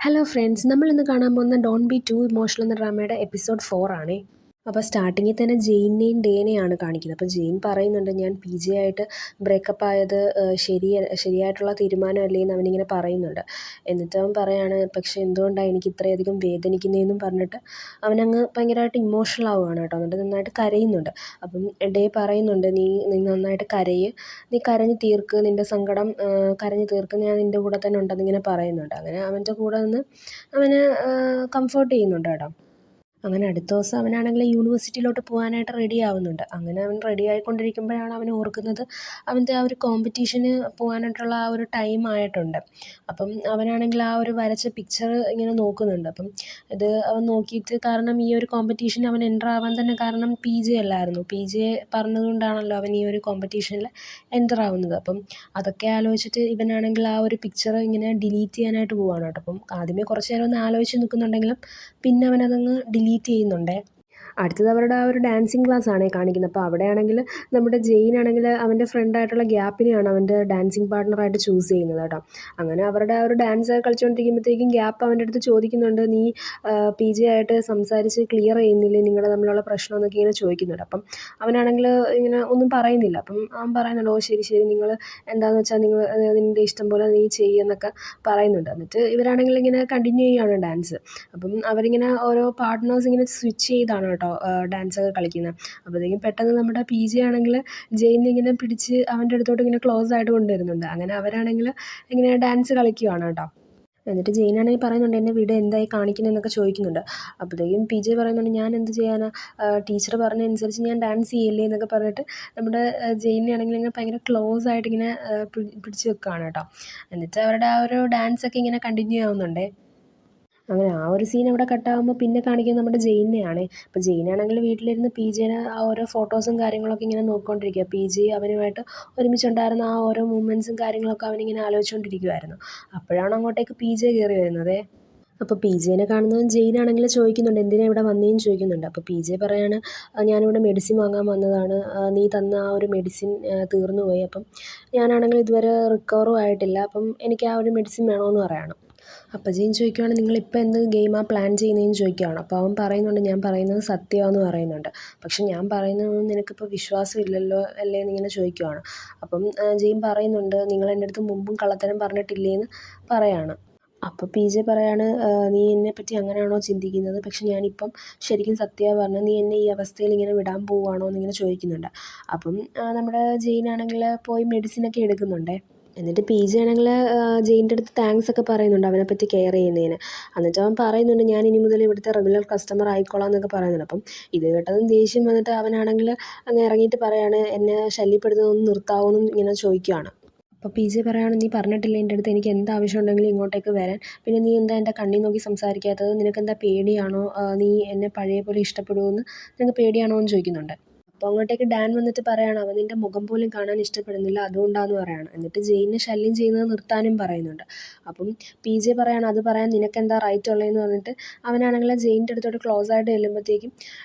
Hello friends, നമ്മൾ ഇന്ന് കാണാൻ പോകുന്ന ഡോണ്ട് ബി ടു ഇമോഷണൽ എന്ന ഡ്രാമയുടെ എപ്പിസോഡ് 4 ആണേ. അപ്പോൾ സ്റ്റാർട്ടിങ്ങിൽ തന്നെ ജെയിനെയും ഡേനെയാണ് കാണിക്കുന്നത്. അപ്പോൾ ജെയിൻ പറയുന്നുണ്ട്, ഞാൻ PJ ആയിട്ട് ബ്രേക്കപ്പ് ആയത് ശരിയായിട്ടുള്ള തീരുമാനമല്ലേ എന്ന് അവനിങ്ങനെ പറയുന്നുണ്ട്. എന്നിട്ട് അവൻ പറയാണ്, പക്ഷേ എന്തുകൊണ്ടാണ് എനിക്ക് ഇത്രയധികം വേദനിക്കുന്നതെന്നും പറഞ്ഞിട്ട് അവനങ്ങ് ഭയങ്കരമായിട്ട് ഇമോഷണൽ ആവുകയാണ് കേട്ടോ. എന്നിട്ട് നന്നായിട്ട് കരയുന്നുണ്ട്. അപ്പം ഡേ പറയുന്നുണ്ട്, നീ നന്നായിട്ട് നീ കരഞ്ഞ് തീർക്ക്, നിൻ്റെ സങ്കടം കരഞ്ഞ് തീർക്ക്, ഞാൻ നിൻ്റെ കൂടെ തന്നെ ഉണ്ടെന്നിങ്ങനെ പറയുന്നുണ്ട്. അങ്ങനെ അവൻ്റെ കൂടെ നിന്ന് അവന് കംഫർട്ട് ചെയ്യുന്നുണ്ട് കേട്ടോ. അങ്ങനെ അടുത്ത ദിവസം അവനാണെങ്കിൽ യൂണിവേഴ്സിറ്റിയിലോട്ട് പോകാനായിട്ട് റെഡി ആവുന്നുണ്ട്. അങ്ങനെ അവൻ റെഡി ആയിക്കൊണ്ടിരിക്കുമ്പോഴാണ് അവൻ ഓർക്കുന്നത്, അവൻ്റെ ആ ഒരു കോമ്പറ്റീഷന് പോകാനായിട്ടുള്ള ആ ഒരു ടൈം ആയിട്ടുണ്ട്. അപ്പം അവനാണെങ്കിൽ ആ ഒരു വരച്ച പിക്ചർ ഇങ്ങനെ നോക്കുന്നുണ്ട്. അപ്പം ഇത് അവൻ നോക്കിയിട്ട്, കാരണം ഈ ഒരു കോമ്പറ്റീഷന് അവൻ എൻ്റർ ആവാൻ തന്നെ കാരണം PJ അല്ലായിരുന്നു. PJ പറഞ്ഞതുകൊണ്ടാണല്ലോ അവൻ ഈ ഒരു കോമ്പറ്റീഷനിൽ എൻ്റർ ആവുന്നത്. അപ്പം അതൊക്കെ ആലോചിച്ചിട്ട് ഇവനാണെങ്കിൽ ആ ഒരു പിക്ചർ ഇങ്ങനെ ഡിലീറ്റ് ചെയ്യാനായിട്ട് പോവുകയാണ് കേട്ടോ. അപ്പം ആദ്യമേ കുറച്ച് നേരം ഒന്ന് ആലോചിച്ച് നിൽക്കുന്നുണ്ടെങ്കിലും പിന്നെ അവനതങ്ങ് ഡിലീറ്റ് ചെയ്യുന്നുണ്ടേ. അടുത്തത് അവരുടെ ആ ഒരു ഡാൻസിങ് ക്ലാസ് ആണ് കാണിക്കുന്നത്. അപ്പോൾ അവിടെയാണെങ്കിൽ നമ്മുടെ ജെയിൻ ആണെങ്കിൽ അവൻ്റെ ഫ്രണ്ടായിട്ടുള്ള ഗ്യാപ്പിനെയാണ് അവൻ്റെ ഡാൻസിങ് പാർട്ട്ണറായിട്ട് ചൂസ് ചെയ്യുന്നത് കേട്ടോ. അങ്ങനെ അവരുടെ ആ ഒരു ഡാൻസ് കളിച്ചുകൊണ്ടിരിക്കുമ്പോഴത്തേക്കും ഗ്യാപ്പ് അവൻ്റെ അടുത്ത് ചോദിക്കുന്നുണ്ട്, നീ PJ ആയിട്ട് സംസാരിച്ച് ക്ലിയർ ചെയ്യുന്നില്ലേ നിങ്ങളുടെ തമ്മിലുള്ള പ്രശ്നം എന്നൊക്കെ ഇങ്ങനെ ചോദിക്കുന്നുണ്ട്. അപ്പം അവനാണെങ്കിൽ ഇങ്ങനെ ഒന്നും പറയുന്നില്ല. അപ്പം അവൻ പറയുന്നുണ്ട്, ഓ ശരി ശരി, നിങ്ങൾ എന്താണെന്ന് വെച്ചാൽ നിൻ്റെ ഇഷ്ടം പോലെ നീ ചെയ്യുമെന്നൊക്കെ പറയുന്നുണ്ട്. എന്നിട്ട് ഇവരാണെങ്കിൽ ഇങ്ങനെ കണ്ടിന്യൂ ചെയ്യുകയാണ് ഡാൻസ്. അപ്പം അവരിങ്ങനെ ഓരോ പാർട്ട്നേഴ്സ് ഇങ്ങനെ സ്വിച്ച് ചെയ്താണ് കേട്ടോ ഡാൻസൊക്കെ കളിക്കുന്നത്. അപ്പോഴത്തേക്കും പെട്ടെന്ന് നമ്മുടെ PJ ആണെങ്കിൽ ജെയിനിനെ ഇങ്ങനെ പിടിച്ച് അവൻ്റെ അടുത്തോട്ട് ഇങ്ങനെ ക്ലോസ് ആയിട്ട് കൊണ്ടുവരുന്നുണ്ട്. അങ്ങനെ അവരാണെങ്കിൽ ഇങ്ങനെ ഡാൻസ് കളിക്കുകയാണ് കേട്ടോ. എന്നിട്ട് ജെയിനാണെങ്കിൽ പറയുന്നുണ്ട്, എന്നെ വീട് എന്തായി കാണിക്കുന്നതെന്നൊക്കെ ചോദിക്കുന്നുണ്ട്. അപ്പോഴത്തേക്കും PJ പറയുന്നുണ്ട്, ഞാൻ എന്ത് ചെയ്യാനാ, ടീച്ചർ പറഞ്ഞതനുസരിച്ച് ഞാൻ ഡാൻസ് ചെയ്യില്ലേ എന്നൊക്കെ പറഞ്ഞിട്ട് നമ്മുടെ ജെയിനെ ആണെങ്കിൽ ഇങ്ങനെ ഭയങ്കര ക്ലോസ് ആയിട്ട് ഇങ്ങനെ പിടിച്ച് വെക്കുകയാണ് കേട്ടോ. എന്നിട്ട് അവരുടെ ആ ഒരു ഡാൻസൊക്കെ ഇങ്ങനെ കണ്ടിന്യൂ ആവുന്നുണ്ടേ. അങ്ങനെ ആ ഒരു സീൻ അവിടെ കട്ടാകുമ്പോൾ പിന്നെ കാണിക്കുന്നത് നമ്മുടെ ജെയിനെയാണ്. അപ്പോൾ ജെയിനാണെങ്കിൽ വീട്ടിലിരുന്ന് PJനെ ആ ഓരോ ഫോട്ടോസും കാര്യങ്ങളൊക്കെ ഇങ്ങനെ നോക്കിക്കൊണ്ടിരിക്കുക. PJ അവനുമായിട്ട് ഒരുമിച്ചുണ്ടായിരുന്ന ആ ഓരോ മൂമെൻറ്റ്സും കാര്യങ്ങളൊക്കെ അവനിങ്ങനെ ആലോചിച്ചുകൊണ്ടിരിക്കുമായിരുന്നു. അപ്പോഴാണ് അങ്ങോട്ടേക്ക് PJ കയറി വരുന്നത്. അപ്പോൾ PJനെ കാണുന്നതും ജെയിനാണെങ്കിൽ ചോദിക്കുന്നുണ്ട്, എന്തിനാണ് ഇവിടെ വന്നതെന്ന് ചോദിക്കുന്നുണ്ട്. അപ്പോൾ PJ പറയാണ്, ഞാനിവിടെ മെഡിസിൻ വാങ്ങാൻ വന്നതാണ്, നീ തന്ന ആ ഒരു മെഡിസിൻ തീർന്നു പോയി, അപ്പം ഞാനാണെങ്കിൽ ഇതുവരെ റിക്കവറും ആയിട്ടില്ല, അപ്പം എനിക്ക് ആ ഒരു മെഡിസിൻ വേണമെന്ന് പറയണം. അപ്പോൾ ജെയിൻ ചോദിക്കുകയാണ്, നിങ്ങളിപ്പോൾ എന്ത് ഗെയിമാണ് പ്ലാൻ ചെയ്യുന്നതെന്ന് ചോദിക്കുകയാണ്. അപ്പോൾ അവൻ പറയുന്നുണ്ട്, ഞാൻ പറയുന്നത് സത്യമാണെന്ന് പറയുന്നുണ്ട്. പക്ഷെ ഞാൻ പറയുന്നതൊന്നും നിനക്കിപ്പോൾ വിശ്വാസമില്ലല്ലോ അല്ലേ എന്നിങ്ങനെ ചോദിക്കുകയാണ്. അപ്പം ജെയിൻ പറയുന്നുണ്ട്, നിങ്ങൾ എൻ്റെ അടുത്ത് മുമ്പും കള്ളത്തരം പറഞ്ഞിട്ടില്ലേന്ന് പറയാണ്. അപ്പോൾ PJ പറയാണ്, നീ എന്നെപ്പറ്റി അങ്ങനെയാണോ ചിന്തിക്കുന്നത്, പക്ഷെ ഞാനിപ്പം ശരിക്കും സത്യമാണ് പറഞ്ഞത്, നീ എന്നെ ഈ അവസ്ഥയിൽ ഇങ്ങനെ വിടാൻ പോവുകയാണോ എന്നിങ്ങനെ ചോദിക്കുന്നുണ്ട്. അപ്പം നമ്മുടെ ജെയിനാണെങ്കിൽ പോയി മെഡിസിനൊക്കെ എടുക്കുന്നുണ്ടേ. എന്നിട്ട് PJ ആണെങ്കിൽ ജെയിൻ്റെ അടുത്ത് താങ്ക്സ് ഒക്കെ പറയുന്നുണ്ട് അവനെപ്പറ്റി കെയർ ചെയ്യുന്നതിന്. എന്നിട്ട് അവൻ പറയുന്നുണ്ട്, ഞാൻ ഇനി മുതൽ ഇവിടുത്തെ റെഗുലർ കസ്റ്റമർ ആയിക്കോളാം എന്നൊക്കെ പറയുന്നുണ്ട്. അപ്പം ഇത് കേട്ടതും ദേഷ്യം വന്നിട്ട് അവനാണെങ്കിൽ അങ്ങ് ഇറങ്ങിയിട്ട് പറയാണ്, എന്നെ ശല്യപ്പെടുത്തുന്നതൊന്ന് നിർത്താവോ എന്ന് ഇങ്ങനെ ചോദിക്കുകയാണ്. അപ്പോൾ PJ പറയാണ്, നീ പറഞ്ഞിട്ടില്ല എൻ്റെ അടുത്ത് എനിക്ക് എന്ത് ആവശ്യം ഉണ്ടെങ്കിലും ഇങ്ങോട്ടേക്ക് വരാൻ, പിന്നെ നീ എന്താ എൻ്റെ കണ്ണിൽ നോക്കി സംസാരിക്കാത്തത്, നിനക്കെന്താ പേടിയാണോ, നീ എന്നെ പഴയ പോലെ ഇഷ്ടപ്പെടുമോയെന്ന് നിനക്ക് പേടിയാണോ എന്ന് ചോദിക്കുന്നുണ്ട്. അപ്പോൾ അങ്ങോട്ടേക്ക് ഡാൻ വന്നിട്ട് പറയാണ്, അവൻ നിൻ്റെ മുഖം പോലും കാണാൻ ഇഷ്ടപ്പെടുന്നില്ല, അതുകൊണ്ടാണെന്ന് പറയാണ്. എന്നിട്ട് ജെയിനെ ശല്യം ചെയ്യുന്നത് നിർത്താനും പറയുന്നുണ്ട്. അപ്പം PJ പറയാണ്, അത് പറയാൻ നിനക്കെന്താ റൈറ്റ് ഉള്ളതെന്ന് പറഞ്ഞിട്ട് അവനാണെങ്കിൽ ജെയിൻ്റെ അടുത്തോട്ട് ക്ലോസ് ആയിട്ട് ചെല്ലുമ്പോഴത്തേക്കും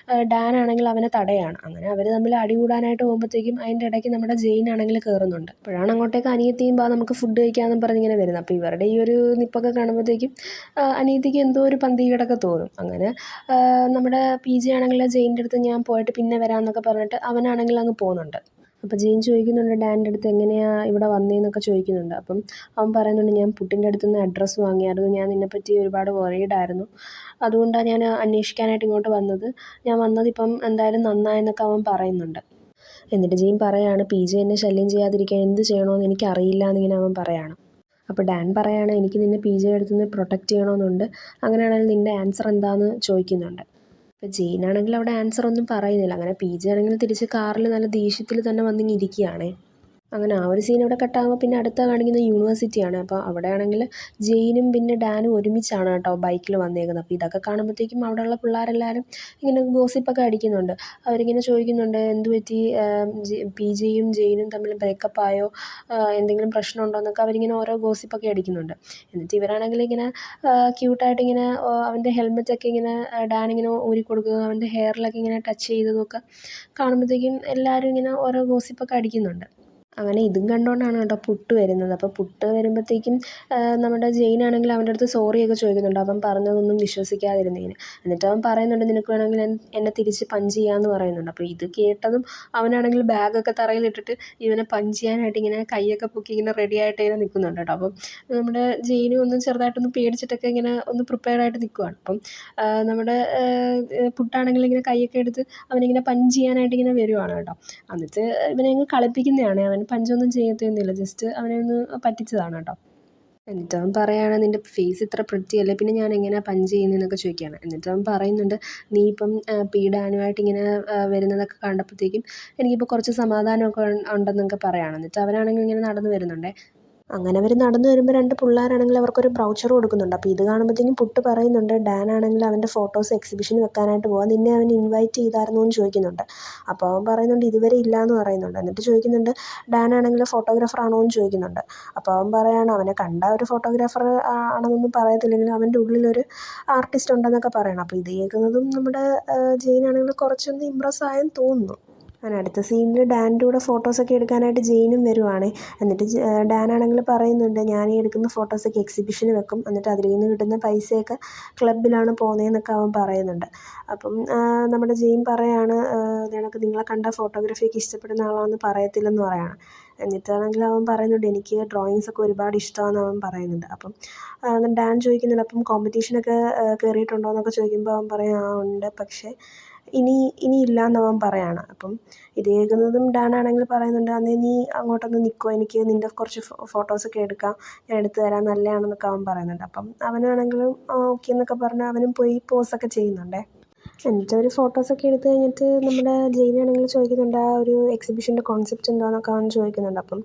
ഡാൻ ആണെങ്കിൽ അവനെ തടയാണ്. അങ്ങനെ അവർ തമ്മിൽ അടി കൂടാനായിട്ട് പോകുമ്പോഴത്തേക്കും അതിൻ്റെ ഇടയ്ക്ക് നമ്മുടെ ജെയിൻ ആണെങ്കിൽ കയറുന്നുണ്ട്. അപ്പോഴാണ് അങ്ങോട്ടേക്ക് അനിയത്തിയും നമുക്ക് ഫുഡ് കഴിക്കാമെന്നും പറഞ്ഞിങ്ങനെ വരുന്നത്. അപ്പോൾ ഇവരുടെ ഈ ഒരു നിപ്പൊക്കെ കാണുമ്പോഴത്തേക്കും അനിയത്തിക്ക് എന്തോ ഒരു പന്തികേടൊക്കെ തോന്നും. അങ്ങനെ നമ്മുടെ PJ ആണെങ്കിൽ ജെയിൻ്റെ അടുത്ത് ഞാൻ പോയിട്ട് പിന്നെ വരാമെന്നൊക്കെ പറഞ്ഞിട്ട് അവനാണെങ്കിൽ അങ്ങ് പോകുന്നുണ്ട്. അപ്പോൾ ജെയിൻ ചോദിക്കുന്നുണ്ട്, ഡാനിൻ്റെ അടുത്ത് എങ്ങനെയാണ് ഇവിടെ വന്നതെന്നൊക്കെ ചോദിക്കുന്നുണ്ട്. അപ്പം അവൻ പറയുന്നുണ്ട്, ഞാൻ പുട്ടിൻ്റെ അടുത്ത് നിന്ന് അഡ്രസ്സ് വാങ്ങിയായിരുന്നു, ഞാൻ നിന്നെപ്പറ്റി ഒരുപാട് വറീഡായിരുന്നു, അതുകൊണ്ടാണ് ഞാൻ അന്വേഷിക്കാനായിട്ട് ഇങ്ങോട്ട് വന്നത്, ഞാൻ വന്നതിപ്പം എന്തായാലും നന്നായെന്നൊക്കെ അവൻ പറയുന്നുണ്ട്. എന്നിട്ട് ജെയിൻ പറയാണ്, PJ എന്നെ ശല്യം ചെയ്യാതിരിക്കാൻ എന്ത് ചെയ്യണമെന്ന് എനിക്കറിയില്ല എന്നിങ്ങനെ അവൻ പറയാണ്. അപ്പോൾ ഡാൻ പറയാണ്, എനിക്ക് നിന്നെ PJയുടെ അടുത്ത് നിന്ന് പ്രൊട്ടക്റ്റ് ചെയ്യണമെന്നുണ്ട്, അങ്ങനെയാണെങ്കിൽ നിൻ്റെ ആൻസർ എന്താണെന്ന് ചോദിക്കുന്നുണ്ട്. അപ്പോൾ ജെയിനാണെങ്കിൽ അവിടെ ആൻസർ ഒന്നും പറയുന്നില്ല. അങ്ങനെ PJ ആണെങ്കിൽ തിരിച്ച് കാറിൽ നല്ല ദേഷ്യത്തിൽ തന്നെ വന്നിങ്ങനെ ഇരിക്കുകയാണേ. അങ്ങനെ ആ ഒരു സീൻ ഇവിടെ കട്ടാകുമ്പോൾ പിന്നെ അടുത്ത കാണിക്കുന്നത് യൂണിവേഴ്സിറ്റിയാണ്. അപ്പോൾ അവിടെയാണെങ്കിൽ ജെയിനും പിന്നെ ഡാനും ഒരുമിച്ചാണ് കേട്ടോ ബൈക്കിൽ വന്നേക്കുന്നത്. അപ്പോൾ ഇതൊക്കെ കാണുമ്പോഴത്തേക്കും അവിടെയുള്ള പിള്ളേരെല്ലാവരും ഇങ്ങനെ ഗോസിപ്പൊക്കെ അടിക്കുന്നുണ്ട്. അവരിങ്ങനെ ചോദിക്കുന്നുണ്ട്, എന്ത് പറ്റി, PJയും ജെയിനും തമ്മിൽ ബ്രേക്കപ്പ് ആയോ, എന്തെങ്കിലും പ്രശ്നമുണ്ടോ എന്നൊക്കെ അവരിങ്ങനെ ഓരോ ഗോസിപ്പൊക്കെ അടിക്കുന്നുണ്ട്. എന്നിട്ട് ഇവരാണെങ്കിൽ ഇങ്ങനെ ക്യൂട്ടായിട്ട് ഇങ്ങനെ അവൻ്റെ ഹെൽമെറ്റൊക്കെ ഇങ്ങനെ ഡാൻ ഇങ്ങനെ ഊരി കൊടുക്കുക, അവൻ്റെ ഹെയറിലൊക്കെ ഇങ്ങനെ ടച്ച് ചെയ്തതൊക്കെ കാണുമ്പോഴത്തേക്കും എല്ലാവരും ഇങ്ങനെ ഓരോ ഗോസിപ്പൊക്കെ അടിക്കുന്നുണ്ട്. അങ്ങനെ ഇതും കണ്ടുകൊണ്ടാണ് കേട്ടോ പുട്ട് വരുന്നത്. അപ്പോൾ പുട്ട് വരുമ്പോഴത്തേക്കും നമ്മുടെ ജെയിനാണെങ്കിൽ അവൻ്റെ അടുത്ത് സോറിയൊക്കെ ചോദിക്കുന്നുണ്ട്, അവൻ പറഞ്ഞതൊന്നും വിശ്വസിക്കാതിരുന്നതിന്. എന്നിട്ട് അവൻ പറയുന്നുണ്ട്, നിനക്ക് വേണമെങ്കിൽ എന്നെ തിരിച്ച് പഞ്ച് ചെയ്യാമെന്ന് പറയുന്നുണ്ട്. അപ്പോൾ ഇത് കേട്ടതും അവനാണെങ്കിൽ ബാഗൊക്കെ തറയിലിട്ടിട്ട് ഇവനെ പഞ്ച് ചെയ്യാനായിട്ട് ഇങ്ങനെ കൈയൊക്കെ പൊക്കി ഇങ്ങനെ റെഡി ആയിട്ട് ഇങ്ങനെ നിൽക്കുന്നുണ്ട് കേട്ടോ. അപ്പം നമ്മുടെ ജെയിനും ഒന്ന് ചെറുതായിട്ടൊന്ന് പേടിച്ചിട്ടൊക്കെ ഇങ്ങനെ ഒന്ന് പ്രിപ്പയർഡായിട്ട് നിൽക്കുവാണ്. അപ്പം നമ്മുടെ പുട്ടാണെങ്കിൽ ഇങ്ങനെ കൈയൊക്കെ എടുത്ത് അവനിങ്ങനെ പഞ്ച് ചെയ്യാനായിട്ട് ഇങ്ങനെ വരുവാണ് കേട്ടോ. എന്നിട്ട് ഇവനെ അങ്ങ് കളിപ്പിക്കുന്നതാണ്. അവൻ പഞ്ചൊന്നും ചെയ്യത്തൊന്നുമില്ല, ജസ്റ്റ് അവനെ ഒന്ന് പറ്റിച്ചതാണ് കേട്ടോ. എന്നിട്ട് അവൻ പറയുകയാണ്, നിൻ്റെ ഫേസ് ഇത്ര പ്രിറ്റി അല്ലേ, പിന്നെ ഞാൻ എങ്ങനെയാണ് പഞ്ച് ചെയ്യുന്നതെന്നൊക്കെ ചോദിക്കുകയാണ്. എന്നിട്ട് അവൻ പറയുന്നുണ്ട്, നീ ഇപ്പം പീഡാനുമായിട്ട് ഇങ്ങനെ വരുന്നതൊക്കെ കണ്ടപ്പോഴത്തേക്കും എനിക്കിപ്പോൾ കുറച്ച് സമാധാനമൊക്കെ ഉണ്ടെന്നൊക്കെ പറയുകയാണ്. എന്നിട്ട് അവനാണെങ്കിൽ ഇങ്ങനെ നടന്നു വരുന്നുണ്ടേ. അങ്ങനെ അവർ നടന്നു വരുമ്പോൾ രണ്ട് പിള്ളേരാണെങ്കിൽ അവർക്കൊരു ബ്രൗച്ചർ കൊടുക്കുന്നുണ്ട്. അപ്പോൾ ഇത് കാണുമ്പോഴത്തേക്കും പുട്ട് പറയുന്നുണ്ട്, ഡാൻ ആണെങ്കിൽ അവൻ്റെ ഫോട്ടോസ് എക്സിബിഷന് വെക്കാനായിട്ട് പോകാം, നിന്നെ അവൻ ഇൻവൈറ്റ് ചെയ്തായിരുന്നു എന്ന് ചോദിക്കുന്നുണ്ട്. അപ്പോൾ അവൻ പറയുന്നുണ്ട് ഇതുവരെ ഇല്ലയെന്ന് പറയുന്നുണ്ട്. എന്നിട്ട് ചോദിക്കുന്നുണ്ട്, ഡാൻ ആണെങ്കിൽ ഫോട്ടോഗ്രാഫർ ആണോ എന്ന് ചോദിക്കുന്നുണ്ട്. അപ്പോൾ അവൻ പറയുകയാണ്, അവനെ കണ്ട ഒരു ഫോട്ടോഗ്രാഫർ ആണെന്നൊന്നും പറയത്തില്ലെങ്കിലും അവൻ്റെ ഉള്ളിലൊരു ആർട്ടിസ്റ്റ് ഉണ്ടെന്നൊക്കെ പറയണം. അപ്പോൾ ഇത് കേൾക്കുന്നതും നമ്മുടെ ജെയിനാണെങ്കിൽ കുറച്ചൊന്ന് ഇമ്പ്രസ് ആയെന്ന് തോന്നുന്നു. അങ്ങനെ അടുത്ത സീനിൽ ഡാൻ്റെ കൂടെ ഫോട്ടോസൊക്കെ എടുക്കാനായിട്ട് ജെയിനും വരുവാണ്. എന്നിട്ട് ഡാനാണെങ്കിൽ പറയുന്നുണ്ട്, ഞാൻ ഈ എടുക്കുന്ന ഫോട്ടോസൊക്കെ എക്സിബിഷന് വെക്കും, എന്നിട്ട് അതിൽ നിന്ന് കിട്ടുന്ന പൈസയൊക്കെ ക്ലബിലാണ് പോകുന്നതെന്നൊക്കെ അവൻ പറയുന്നുണ്ട്. അപ്പം നമ്മുടെ ജെയിൻ പറയാണ്, നിനക്ക് നിങ്ങളെ കണ്ട ഫോട്ടോഗ്രാഫിയൊക്കെ ഇഷ്ടപ്പെടുന്ന ആളാണെന്ന് പറയത്തില്ലെന്ന് പറയാണ്. എന്നിട്ടാണെങ്കിൽ അവൻ പറയുന്നുണ്ട്, എനിക്ക് ഡ്രോയിങ്സൊക്കെ ഒരുപാട് ഇഷ്ടമാണെന്ന് അവൻ പറയുന്നുണ്ട്. അപ്പം ഡാൻ ചോദിക്കുന്നുണ്ട്, അപ്പം കോമ്പറ്റീഷനൊക്കെ കയറിയിട്ടുണ്ടോ എന്നൊക്കെ ചോദിക്കുമ്പോൾ അവൻ പറയും, ആ ഉണ്ട്, പക്ഷേ ഇനി ഇല്ലയെന്ന് അവൻ പറയാണ്. അപ്പം ഇത് കേൾക്കുന്നതും ഡാനാണെങ്കിൽ പറയുന്നുണ്ട്, അന്നേ നീ അങ്ങോട്ടൊന്ന് നിൽക്കുമോ, എനിക്ക് നിൻ്റെ കുറച്ച് ഫോട്ടോസൊക്കെ എടുക്കാം, ഞാൻ എടുത്തു തരാം, നല്ലതാണെന്നൊക്കെ അവൻ പറയുന്നുണ്ട്. അപ്പം അവനാണെങ്കിലും ഓക്കെ എന്നൊക്കെ പറഞ്ഞ് അവനും പോയി പോസൊക്കെ ചെയ്യുന്നുണ്ടേ. എന്നിട്ട് അവർ ഫോട്ടോസൊക്കെ എടുത്ത് കഴിഞ്ഞിട്ട് നമ്മുടെ ജെയിനാണെങ്കിൽ ചോദിക്കുന്നുണ്ട്, ആ ഒരു എക്സിബിഷൻ്റെ കോൺസെപ്റ്റ് എന്താണെന്നൊക്കെ അവൻ ചോദിക്കുന്നുണ്ട്. അപ്പം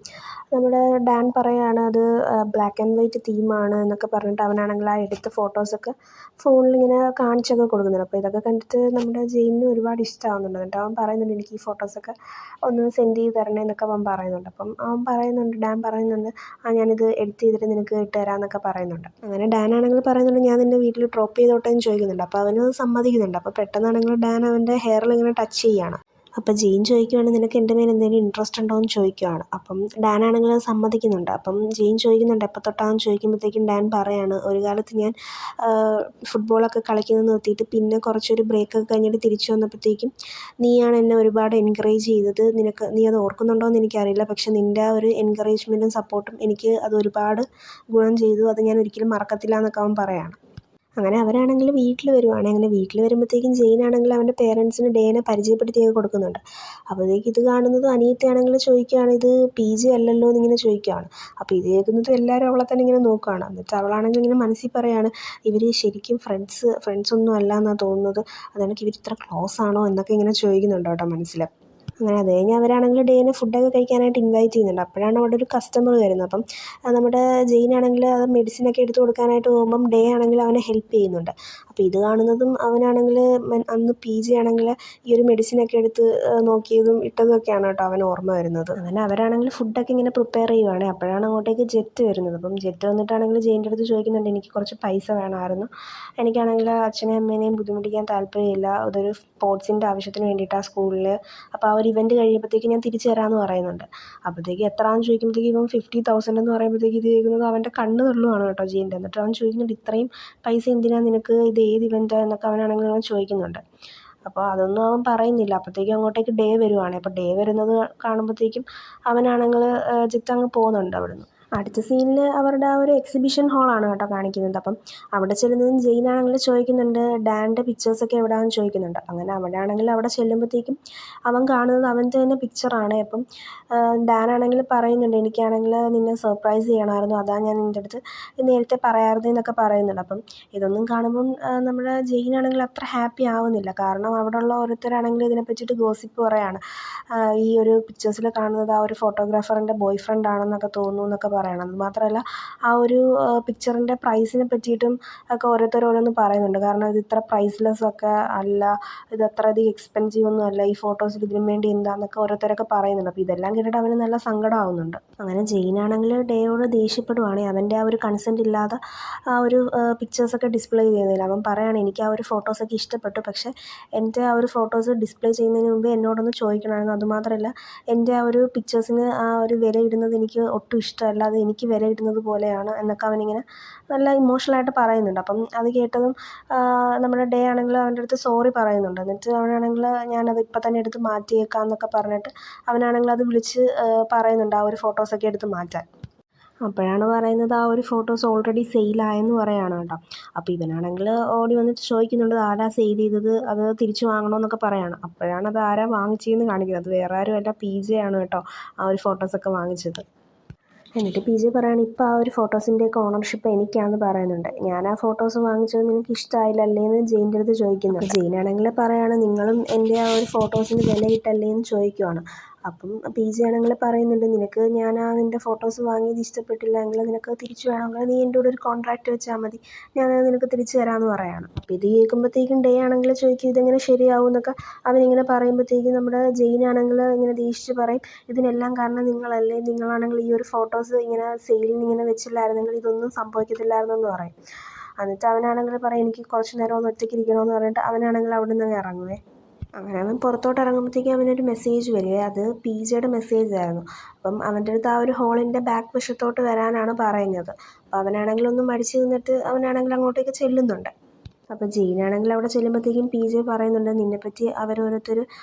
നമ്മുടെ ഡാൻ പറയുകയാണ്, അത് ബ്ലാക്ക് ആൻഡ് വൈറ്റ് തീമാണ് എന്നൊക്കെ പറഞ്ഞിട്ട് അവനാണെങ്കിൽ ആ എടുത്ത ഫോട്ടോസൊക്കെ ഫോണിലിങ്ങനെ കാണിച്ചൊക്കെ കൊടുക്കുന്നുണ്ട്. അപ്പോൾ ഇതൊക്കെ കണ്ടിട്ട് നമ്മുടെ ജെയിനിന് ഒരുപാട് ഇഷ്ടമാവുന്നുണ്ട്. എന്നിട്ട് അവൻ പറയുന്നുണ്ട്, എനിക്ക് ഈ ഫോട്ടോസൊക്കെ ഒന്ന് സെൻഡ് ചെയ്ത് തരണേ എന്നൊക്കെ അവൻ പറയുന്നുണ്ട്. അപ്പം അവൻ പറയുന്നുണ്ട്, ഡാൻ പറയുന്നുണ്ട്, ഞാനിത് എഡിറ്റ് ചെയ്തിട്ട് നിനക്ക് ഇട്ട് തരാമെന്നൊക്കെ പറയുന്നുണ്ട്. അങ്ങനെ ഡാനാണെങ്കിൽ പറയുന്നുണ്ട്, ഞാൻ നിന്നെ വീട്ടിൽ ഡ്രോപ്പ് ചെയ്തോട്ടെ എന്ന് ചോദിക്കുന്നുണ്ട്. അപ്പോൾ അവന് സമ്മതിക്കുന്നുണ്ട്. അപ്പോൾ പെട്ടെന്നാണെങ്കിൽ ഡാൻ അവൻ്റെ ഹെയറിൽ ഇങ്ങനെ ടച്ച് ചെയ്യുകയാണ്. അപ്പോൾ ജെയിൻ ചോദിക്കുകയാണ്, നിനക്ക് എൻ്റെ മേൽ എന്തെങ്കിലും ഇൻട്രസ്റ്റ് ഉണ്ടോ എന്ന് ചോദിക്കുകയാണ്. അപ്പം ഡാൻ ആണെങ്കിൽ അത് സമ്മതിക്കുന്നുണ്ട്. അപ്പം ജെയിൻ ചോദിക്കുന്നുണ്ട്, എപ്പോൾ തൊട്ടാണെന്ന് ചോദിക്കുമ്പോഴത്തേക്കും ഡാൻ പറയാണ്, ഒരു കാലത്ത് ഞാൻ ഫുട്ബോളൊക്കെ കളിക്കുന്നത് നിർത്തിയിട്ട് പിന്നെ കുറച്ചൊരു ബ്രേക്കൊക്കെ കഴിഞ്ഞിട്ട് തിരിച്ചു വന്നപ്പോഴത്തേക്കും നീയാണ് എന്നെ ഒരുപാട് എൻകറേജ് ചെയ്തത്, നീ അത് ഓർക്കുന്നുണ്ടോ എന്ന് എനിക്കറിയില്ല, പക്ഷേ നിൻ്റെ ആ ഒരു എൻകറേജ്മെൻറ്റും സപ്പോർട്ടും എനിക്ക് അത് ഒരുപാട് ഗുണം ചെയ്തു, അത് ഞാൻ ഒരിക്കലും മറക്കത്തില്ല എന്നൊക്കെ അവൻ പറയുകയാണ്. അങ്ങനെ അവരാണെങ്കിൽ വീട്ടിൽ വരുവാണ്. അങ്ങനെ വീട്ടിൽ വരുമ്പോഴത്തേക്കും ജെയിനാണെങ്കിൽ അവൻ്റെ പേരൻസിന് ഡേനെ പരിചയപ്പെടുത്തിയൊക്കെ കൊടുക്കുന്നുണ്ട്. അപ്പോഴത്തേക്ക് ഇത് കാണുന്നത് അനിയത്തിയാണെങ്കിൽ ചോദിക്കുകയാണ്, ഇത് PJ അല്ലല്ലോ എന്നിങ്ങനെ ചോദിക്കുകയാണ്. അപ്പോൾ ഇത് കേൾക്കുന്നതും എല്ലാവരും അവളെ തന്നെ ഇങ്ങനെ നോക്കുകയാണ്. എന്നിട്ട് അവളാണെങ്കിൽ ഇങ്ങനെ മനസ്സിൽ പറയുകയാണ്, ഇവർ ശരിക്കും ഫ്രണ്ട്സൊന്നും അല്ല എന്നാണ് തോന്നുന്നത്, അതാണെങ്കിൽ ഇവർ ഇത്ര ക്ലോസ് ആണോ എന്നൊക്കെ ഇങ്ങനെ ചോദിക്കുന്നുണ്ട് കേട്ടോ മനസ്സിൽ. അങ്ങനെ അത് കഴിഞ്ഞ് അവരാണെങ്കിൽ ഡേനെ ഫുഡൊക്കെ കഴിക്കാനായിട്ട് ഇൻവൈറ്റ് ചെയ്യുന്നുണ്ട്. അപ്പോഴാണ് അവിടെ ഒരു കസ്റ്റമർ വരുന്നത്. അപ്പം നമ്മുടെ ജെയിനാണെങ്കിൽ അത് മെഡിസിനൊക്കെ എടുത്ത് കൊടുക്കാനായിട്ട് പോകുമ്പം ഡേ ആണെങ്കിൽ അവനെ ഹെൽപ്പ് ചെയ്യുന്നുണ്ട്. അപ്പോൾ ഇത് കാണുന്നതും അവനാണെങ്കിൽ അന്ന് PJ ആണെങ്കിൽ ഈ ഒരു മെഡിസിനൊക്കെ എടുത്ത് നോക്കിയതും ഇട്ടതൊക്കെയാണ് കേട്ടോ അവൻ ഓർമ്മ വരുന്നത്. അങ്ങനെ അവരാണെങ്കിൽ ഫുഡൊക്കെ ഇങ്ങനെ പ്രിപ്പയർ ചെയ്യുവാണ്. അപ്പോഴാണ് അങ്ങോട്ടേക്ക് ജെറ്റ് വരുന്നത്. അപ്പം ജെറ്റ് വന്നിട്ടാണെങ്കിൽ ജെയിൻ്റെ അടുത്ത് ചോദിക്കുന്നുണ്ട്, എനിക്ക് കുറച്ച് പൈസ വേണമായിരുന്നു, എനിക്കാണെങ്കിൽ അച്ഛനെയും അമ്മേനെയും ബുദ്ധിമുട്ടിക്കാൻ താല്പര്യമില്ല, അതൊരു സ്പോർട്സിൻ്റെ ആവശ്യത്തിന് വേണ്ടിയിട്ടാണ് സ്കൂളിൽ, അപ്പോൾ ആ ഒരു ഇവൻറ്റ് കഴിയുമ്പോഴത്തേക്ക് ഞാൻ തിരിച്ചു തരാമെന്ന് പറയുന്നുണ്ട്. അപ്പോഴത്തേക്ക് എത്രയാണെന്ന് ചോദിക്കുമ്പോഴത്തേക്ക് ഇവൻ 50,000 എന്ന് പറയുമ്പോഴത്തേക്ക് ഇത് കേൾക്കുന്നത് അവൻ്റെ കണ്ണ് തള്ളുവാണ് കേട്ടോ ജെയിൻ്റെ. എന്നിട്ട് അവൻ ചോദിക്കുന്നുണ്ട്, ഇത്രയും പൈസ എന്തിനാണ് നിനക്ക്, ഇത് ഏത് ഇവൻറ്റാണ് എന്നൊക്കെ അവനാണെങ്കിൽ അവൻ ചോദിക്കുന്നുണ്ട്. അപ്പോൾ അതൊന്നും അവൻ പറയുന്നില്ല. അപ്പോഴത്തേക്കും അങ്ങോട്ടേക്ക് ഡേ വരുവാണ്. അപ്പോൾ ഡേ വരുന്നത് കാണുമ്പോഴത്തേക്കും അവനാണെങ്കിൽ ജെറ്റ് അങ്ങ് പോകുന്നുണ്ട് അവിടുന്ന്. അടുത്ത സീനിൽ അവരുടെ ആ ഒരു എക്സിബിഷൻ ഹാളാണ് കേട്ടോ കാണിക്കുന്നത്. അപ്പം അവിടെ ചെല്ലുന്നതും ജെയിനാണെങ്കിൽ ചോദിക്കുന്നുണ്ട്, ഡാൻ്റെ പിക്ചേഴ്സൊക്കെ എവിടെയാണെന്ന് ചോദിക്കുന്നുണ്ട്. അങ്ങനെ അവിടെ ആണെങ്കിൽ അവിടെ ചെല്ലുമ്പോഴത്തേക്കും അവൻ കാണുന്നത് അവൻ്റെ തന്നെ പിക്ചറാണ്. അപ്പം ഡാനാണെങ്കിൽ പറയുന്നുണ്ട്, എനിക്കാണെങ്കിൽ നിന്നെ സർപ്രൈസ് ചെയ്യണമായിരുന്നു, അതാണ് ഞാൻ നിൻ്റെ അടുത്ത് നേരത്തെ പറയാറുത് എന്നൊക്കെ പറയുന്നുണ്ട്. അപ്പം ഇതൊന്നും കാണുമ്പം നമ്മുടെ ജെയിനാണെങ്കിൽ അത്ര ഹാപ്പി ആവുന്നില്ല. കാരണം അവിടെയുള്ള ഓരോരുത്തരാണെങ്കിൽ ഇതിനെ പറ്റിയിട്ട് ഗോസിപ്പ് പറയുകയാണ്, ഈ ഒരു പിക്ചേഴ്സിൽ കാണുന്നത് ആ ഒരു ഫോട്ടോഗ്രാഫറിൻ്റെ ബോയ് ഫ്രണ്ട് ആണെന്നൊക്കെ തോന്നുന്നു എന്നൊക്കെ പറയണം. അതുമാത്രമല്ല ആ ഒരു പിക്ചറിൻ്റെ പ്രൈസിനെ പറ്റിയിട്ടും ഒക്കെ ഓരോന്ന് പറയുന്നുണ്ട്. കാരണം ഇത് ഇത്ര പ്രൈസ്ലെസ് ഒക്കെ അല്ല, ഇത് അത്ര അധികം എക്സ്പെൻസീവ് ഒന്നും അല്ല, ഈ ഫോട്ടോസിൽ ഇതിനും വേണ്ടി എന്താണെന്നൊക്കെ ഓരോരുത്തരൊക്കെ പറയുന്നുണ്ട്. അപ്പോൾ ഇതെല്ലാം കേട്ടിട്ട് അവന് നല്ല സങ്കടമാവുന്നുണ്ട്. അങ്ങനെ ജെയിനാണെങ്കിൽ ഡേയോട് ദേഷ്യപ്പെടുവാണ്. അവൻ്റെ ആ ഒരു കൺസെൻറ്റ് ഇല്ലാതെ ആ ഒരു പിക്ചേഴ്സൊക്കെ ഡിസ്പ്ലേ ചെയ്യുന്നില്ല. അവൻ പറയുകയാണ് എനിക്ക് ആ ഒരു ഫോട്ടോസൊക്കെ ഇഷ്ടപ്പെട്ടു, പക്ഷേ എൻ്റെ ആ ഒരു ഫോട്ടോസ് ഡിസ്പ്ലേ ചെയ്യുന്നതിന് മുമ്പ് എന്നോടൊന്ന് ചോദിക്കണമായിരുന്നു. അതുമാത്രമല്ല എൻ്റെ ആ ഒരു പിക്ചേഴ്സിന് ആ ഒരു വിലയിടുന്നത് എനിക്ക് ഒട്ടും ഇഷ്ടമല്ല, അത് എനിക്ക് വിലയിടുന്നത് പോലെയാണ് എന്നൊക്കെ അവനിങ്ങനെ നല്ല ഇമോഷണലായിട്ട് പറയുന്നുണ്ട്. അപ്പം അത് കേട്ടതും നമ്മുടെ ഡേ ആണെങ്കിൽ അവൻ്റെ അടുത്ത് സോറി പറയുന്നുണ്ട്. എന്നിട്ട് അവനാണെങ്കിൽ ഞാനത് ഇപ്പം തന്നെ എടുത്ത് മാറ്റിയേക്കാം എന്നൊക്കെ പറഞ്ഞിട്ട് അവനാണെങ്കിൽ അത് വിളിച്ച് പറയുന്നുണ്ട് ആ ഒരു ഫോട്ടോസൊക്കെ എടുത്ത് മാറ്റാൻ. അപ്പോഴാണ് പറയുന്നത് ആ ഒരു ഫോട്ടോസ് ഓൾറെഡി സെയിലായെന്ന് പറയുകയാണ് കേട്ടോ. അപ്പോൾ ഇവനാണെങ്കിൽ ഓടി വന്നിട്ട് ചോദിക്കുന്നുണ്ട് ആരാ സെയിൽ ചെയ്തത്, അത് തിരിച്ചു വാങ്ങണമെന്നൊക്കെ പറയുകയാണ്. അപ്പോഴാണ് അത് ആരാ വാങ്ങിച്ചതെന്ന് കാണിക്കുന്നത്. അത് വേറെ ആരുമല്ല, PJ ആണ് കേട്ടോ ആ ഒരു ഫോട്ടോസൊക്കെ വാങ്ങിച്ചത്. എന്നിട്ട് PJ പറയുകയാണ് ഇപ്പോൾ ആ ഒരു ഫോട്ടോസിൻ്റെയൊക്കെ ഓണർഷിപ്പ് എനിക്കാണെന്ന് പറയുന്നുണ്ട്. ഞാൻ ആ ഫോട്ടോസ് വാങ്ങിച്ചത് നിനക്ക് ഇഷ്ടമായില്ലല്ലേ എന്ന് ജെയിൻ്റെ അടുത്ത് ചോദിക്കുന്നുണ്ട്. ജെയിനാണെങ്കിൽ പറയുകയാണ് നിങ്ങളും എൻ്റെ ആ ഒരു ഫോട്ടോസിന് വിലയിട്ടല്ലേ എന്ന് ചോദിക്കുവാണ്. അപ്പം PJ ആണെങ്കിൽ പറയുന്നുണ്ട് നിനക്ക് ഞാൻ ആ നിൻ്റെ ഫോട്ടോസ് വാങ്ങിയത് ഇഷ്ടപ്പെട്ടില്ല എങ്കിൽ നിനക്ക് തിരിച്ചു വേണമെങ്കിൽ നീ എൻ്റെ കൂടെ ഒരു കോൺട്രാക്റ്റ് വെച്ചാൽ മതി, ഞാനത് നിനക്ക് തിരിച്ചു തരാമെന്ന് പറയുകയാണ്. അപ്പോൾ ഇത് കേൾക്കുമ്പോഴത്തേക്കും ഡേ ആണെങ്കിൽ ചോദിക്കും ഇതെങ്ങനെ ശരിയാവും എന്നൊക്കെ അവനിങ്ങനെ പറയുമ്പോഴത്തേക്കും നമ്മുടെ ജെയിനാണെങ്കിൽ ഇങ്ങനെ ദേഷിച്ച് പറയും ഇതിനെല്ലാം കാരണം നിങ്ങളല്ലേ, നിങ്ങളാണെങ്കിൽ ഈ ഒരു ഫോട്ടോസ് ഇങ്ങനെ സെയിലിന് ഇങ്ങനെ വെച്ചില്ലായിരുന്നെങ്കിൽ ഇതൊന്നും സംഭവിക്കത്തില്ലായിരുന്നു എന്ന് പറയും. എന്നിട്ട് അവനാണെങ്കിൽ പറയും എനിക്ക് കുറച്ച് നേരം ഒന്ന് ഒറ്റയ്ക്ക് ഇരിക്കണമെന്ന് പറഞ്ഞിട്ട് അവനാണെങ്കിൽ അവിടെ നിന്ന് ഇറങ്ങുവേ. അങ്ങനെ അവൻ പുറത്തോട്ട് ഇറങ്ങുമ്പോഴത്തേക്കും അവനൊരു മെസ്സേജ് വരുവേ. അത് PJയുടെ മെസ്സേജ് ആയിരുന്നു. അപ്പം അവൻ്റെ അടുത്ത് ആ ഒരു ഹോളിൻ്റെ ബാക്ക് വശത്തോട്ട് വരാനാണ് പറയുന്നത്. അപ്പോൾ അവനാണെങ്കിൽ ഒന്നും മടിച്ച് നിന്നിട്ട് അവനാണെങ്കിൽ അങ്ങോട്ടേക്ക് ചെല്ലുന്നുണ്ട്. അപ്പോൾ ജെയിനാണെങ്കിൽ അവിടെ ചെല്ലുമ്പോഴത്തേക്കും PJ പറയുന്നുണ്ട് നിന്നെപ്പറ്റി അവരോരോരുത്തർ